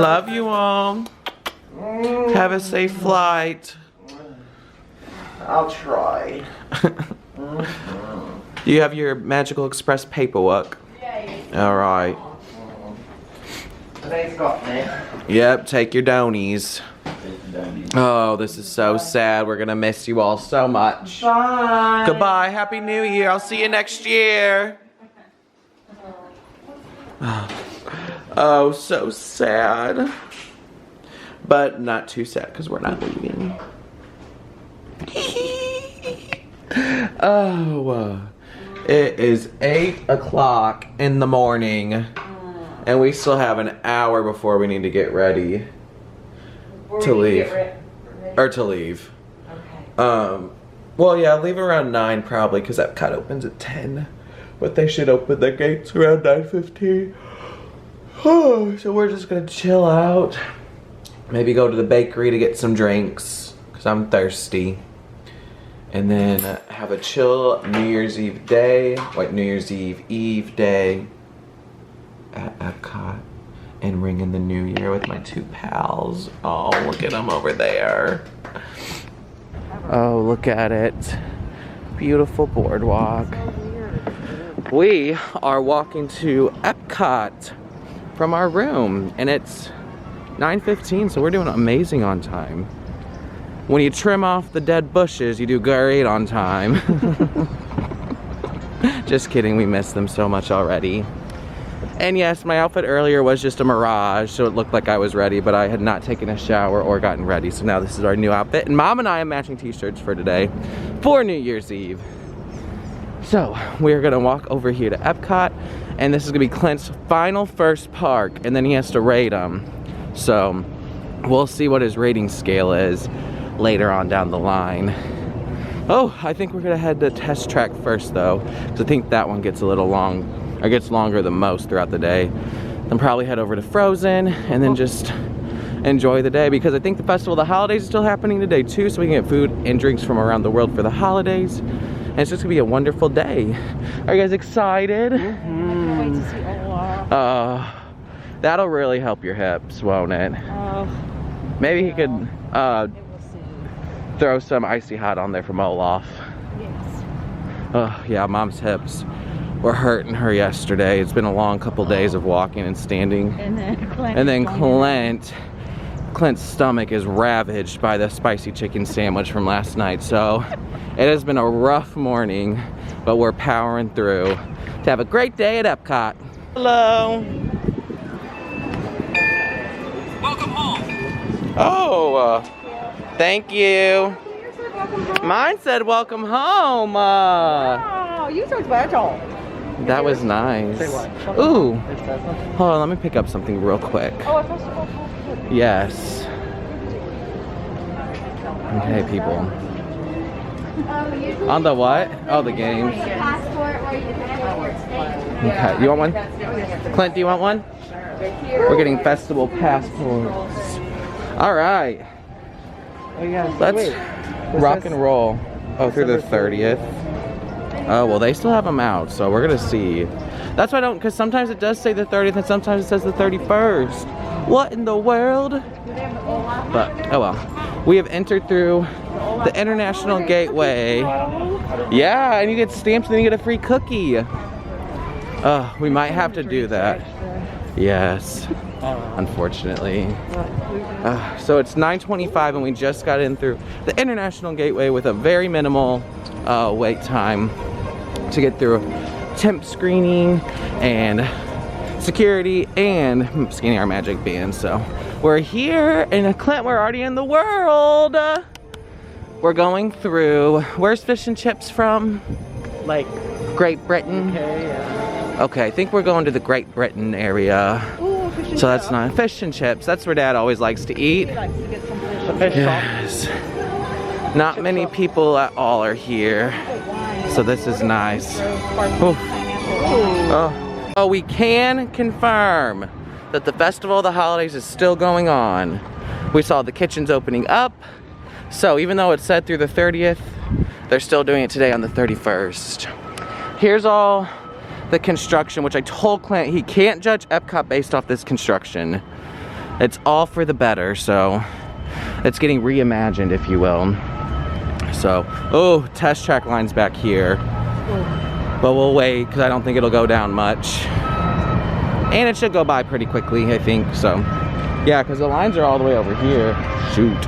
Love you all. Have a safe flight. I'll try. Do you have your Magical Express paperwork? Yeah. All right. Today's got me. Yep, take your donies. Oh, this is so sad. We're gonna miss you all so much. Bye. Goodbye. Happy New Year. I'll see you next year. Oh, so sad. But not too sad because we're not leaving. Oh, it is 8 o'clock in the morning. And we still have an hour before we need to get ready to leave. Or to leave. Okay. Well, yeah, leave around 9 probably because Epcot opens at 10. But they should open the gates around 9:15. Oh, so we're just gonna chill out. Maybe go to the bakery to get some drinks because I'm thirsty. And then have a chill New Year's Eve day, like New Year's Eve day at Epcot and ring in the new year with my 2 pals. Oh, look at them over there. Oh, look at it. Beautiful boardwalk. We are walking to Epcot from our room and it's 9:15, so we're doing amazing on time. When you trim off the dead bushes, you do great on time. Just kidding, we miss them so much already. And yes, my outfit earlier was just a mirage, so it looked like I was ready, but I had not taken a shower or gotten ready. So now this is our new outfit. And Mom and I have matching t-shirts for today for New Year's Eve. So we're gonna walk over here to Epcot, and this is gonna be Clint's final first park, and then he has to rate them. So we'll see what his rating scale is later on down the line. Oh, I think we're gonna head to Test Track first though, because I think that one gets a little long, or gets longer than most throughout the day. Then probably head over to Frozen and then just enjoy the day, because I think the Festival of the Holidays is still happening today too, so we can get food and drinks from around the world for the holidays. And it's just gonna be a wonderful day. Are you guys excited? Can't wait to see Olaf. That'll really help your hips, won't it? Maybe he could throw some icy hot on there from Olaf. Yes. Oh yeah, Mom's hips were hurting her yesterday. It's been a long couple days of walking and standing. And then Clint's stomach is ravaged by the spicy chicken sandwich from last night. So it has been a rough morning, but we're powering through to have a great day at Epcot. Hello. Welcome home. Oh, thank you. Mine said welcome home. Oh, you so special. That was nice. Say what? Ooh. It's Tesla. Hold on, let me pick up something real quick. Oh, a festival. Yes. Okay, people. On the what? Oh, the games. Okay, you want one? Clint, do you want one? We're getting festival passports. All right. Oh yeah. Let's rock and roll. Oh, through the 30th. Oh, well, they still have them out, so we're gonna see. That's why I don't, because sometimes it does say the 30th and sometimes it says the 31st. What in the world? But, oh well. We have entered through the International Gateway. Yeah, and you get stamps and then you get a free cookie. We might have to do that. Yes, unfortunately. So it's 9:25 and we just got in through the International Gateway with a very minimal wait time to get through temp screening and security and scanning our magic band. So we're here, and Clint, we're already in the world. We're going through, where's Fish and Chips from? Like Great Britain. okay, yeah. Okay, I think we're going to the Great Britain area. Ooh, fish and So that's not Fish and Chips. That's where Dad always likes to eat. He likes to get some fish. The fish Yes. Not many people at all are here, so this is nice. Oof. Oh, we can confirm that the Festival of the Holidays is still going on. We saw the kitchens opening up, so even though it said through the 30th, they're still doing it today on the 31st. Here's all the construction, which I told Clint he can't judge Epcot based off this construction. It's all for the better, so it's getting reimagined, if you will. So, oh, test track line's back here. But we'll wait, because I don't think it'll go down much. And it should go by pretty quickly, I think, so. Yeah, because the lines are all the way over here. Shoot.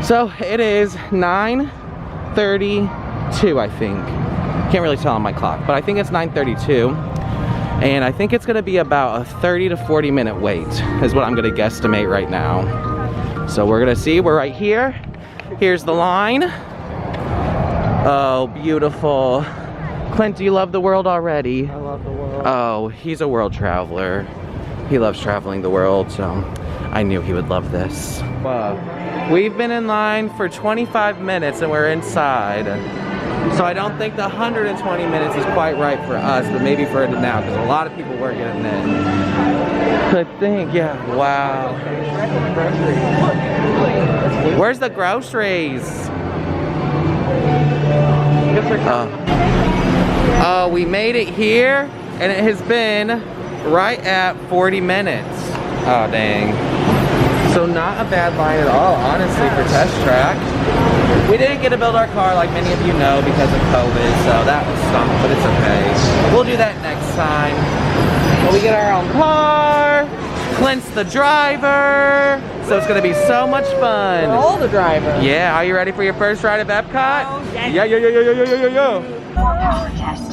So, it is 9:32, I think. Can't really tell on my clock, but I think it's 9:32. And I think it's gonna be about a 30 to 40 minute wait, is what I'm gonna guesstimate right now. So we're gonna see, we're right here. Here's the line. Oh, beautiful. Clint, do you love the world already? I love the world. Oh, he's a world traveler. He loves traveling the world, so I knew he would love this. Wow. We've been in line for 25 minutes and we're inside. So I don't think the 120 minutes is quite right for us, but maybe for now, because a lot of people were getting in. I think, yeah, wow. Where's the groceries? Oh, we made it here, and it has been right at 40 minutes. Oh, dang. So not a bad line at all, honestly, for test track. We didn't get to build our car like many of you know because of COVID, so that was stunk, but it's okay. We'll do that next time. When we get our own car, Clint's the driver, so it's gonna be so much fun. We're all the driver. Yeah, are you ready for your first ride at Epcot? Oh, yes. Yeah. Power test.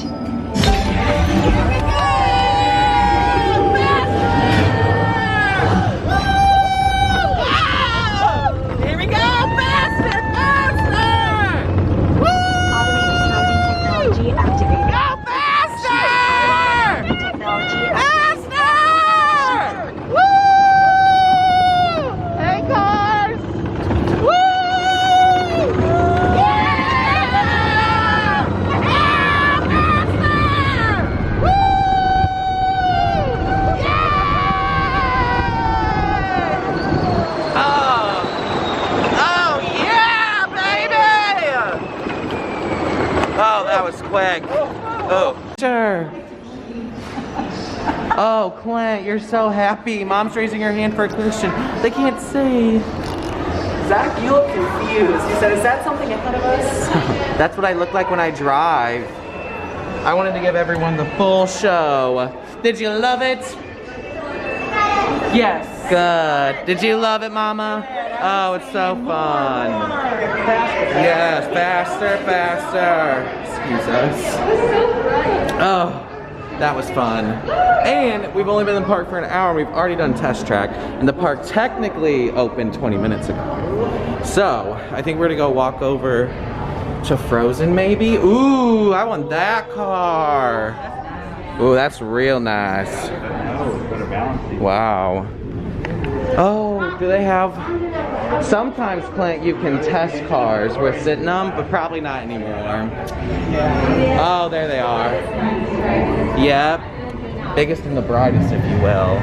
Quick. Oh. Sure. Oh, Clint, you're so happy. Mom's raising her hand for a question. They can't see. Zach, you look confused. He said, is that something ahead of us? That's what I look like when I drive. I wanted to give everyone the full show. Did you love it? Yes. Good. Did you love it, Mama? Oh, it's so fun. Yes, faster, faster. Excuse us. Oh, that was fun. And we've only been in the park for an hour and we've already done test track. And the park technically opened 20 minutes ago. So, I think we're gonna go walk over to Frozen maybe. Ooh, I want that car. Ooh, that's real nice. Wow. Oh, do they have... Sometimes, Clint, you can test cars. We're sitting them, but probably not anymore. Oh, there they are. Yep. Biggest and the brightest, if you will.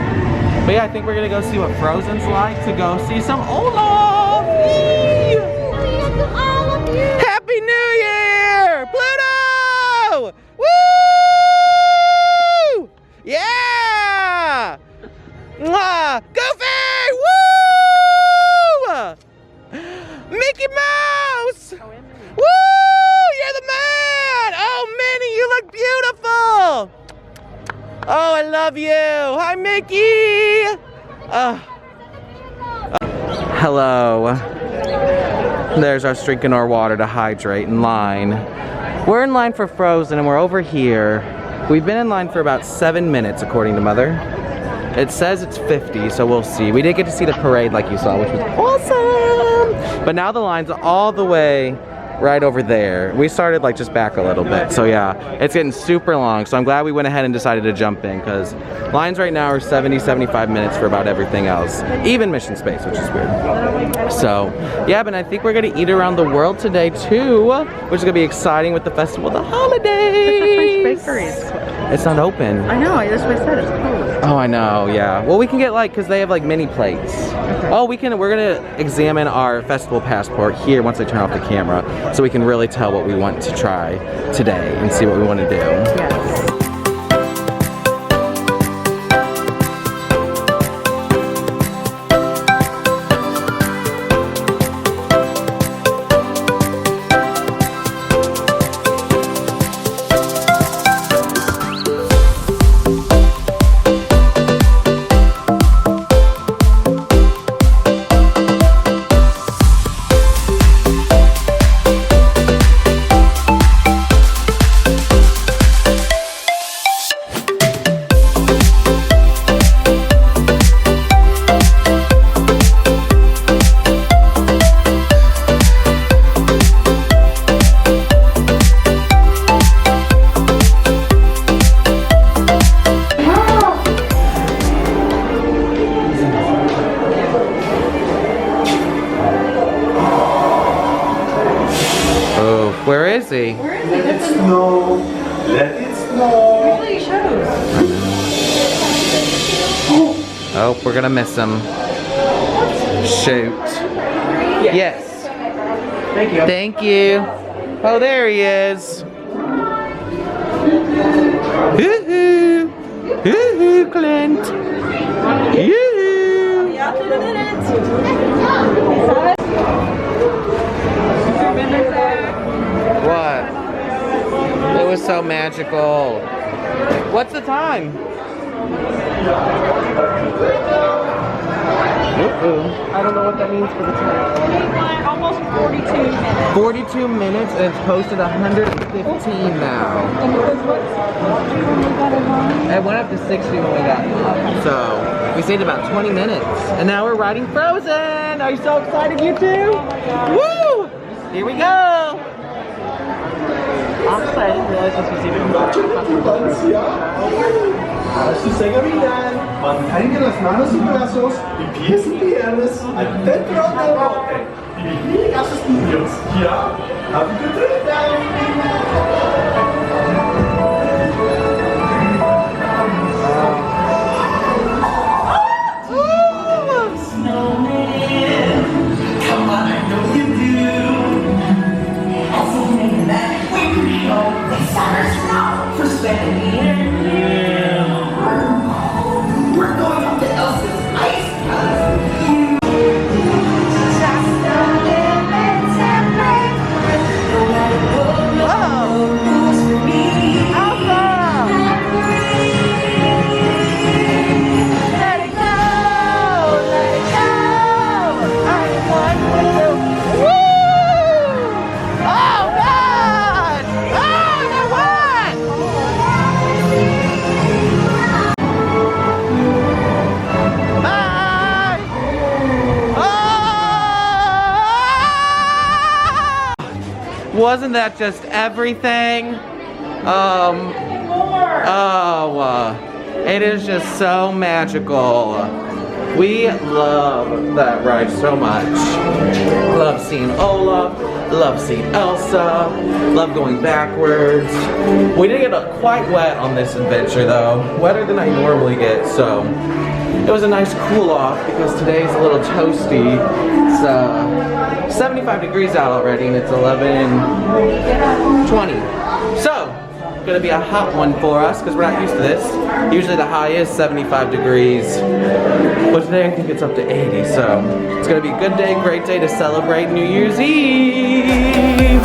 But yeah, I think we're gonna go see what Frozen's like to go see some Olaf. Yee! Happy New Year, Pluto! Woo! Yeah! Mwah! Goofy! Woo! Mickey Mouse! Woo! You're the man! Oh, Minnie, you look beautiful! Oh, I love you! Hi, Mickey! Hello. There's us drinking our water to hydrate in line. We're in line for Frozen and we're over here. We've been in line for about 7 minutes, according to Mother. It says it's 50, so we'll see. We did get to see the parade like you saw, which was awesome! But now the line's all the way right over there. We started like just back a little bit, so yeah, it's getting super long. So I'm glad we went ahead and decided to jump in because lines right now are 70, 75 minutes for about everything else, even Mission Space, which is weird. So yeah, but I think we're gonna eat around the world today too, which is gonna be exciting with the festival of the holidays. French bakery is closed. It's not open. I know, that's what I said, it's closed. Oh, I know, yeah. Well, we can get like, cause they have like mini plates. Okay. Oh, we're gonna examine our festival passport here once I turn off the camera, so we can really tell what we want to try today and see what we want to do. Yes. is he? Let it snow. Let it snow. Usually he shows. Oh, we're gonna miss him. Shoot. Yes. Thank you. Thank you. Oh, there he is. Hoo-hoo. Hoo-hoo, Clint. Yoo-hoo. What? It was so magical. What's the time? I don't know what that means for the time. Almost 42 minutes. 42 minutes and it's posted 115 now. And it was what? When we got in line? It went up to 60 when we got here. So we stayed about 20 minutes. And now we're riding Frozen. Are you so excited, you two? Woo! Here we go. Honestly, I didn't realize this was even more. Para su seguridad, mantenga las manos y brazos y pies y piernas adentro del bote. Y vigilen a sus niños. ¿Ya? Have a good trip Snowman, come on, I know you do. As a man that we know, they summer snow for spending here. We're going up to Elsa's ice house. Wasn't that just everything? It is just so magical. We love that ride so much. Love seeing Olaf, love seeing Elsa, love going backwards. We did get quite wet on this adventure though, wetter than I normally get, so it was a nice cool off because today's a little toasty. It's 75 degrees out already and it's 11:20. So, gonna be a hot one for us because we're not used to this. Usually the high is 75 degrees, but today I think it's up to 80, so it's gonna be a good day, great day to celebrate New Year's Eve.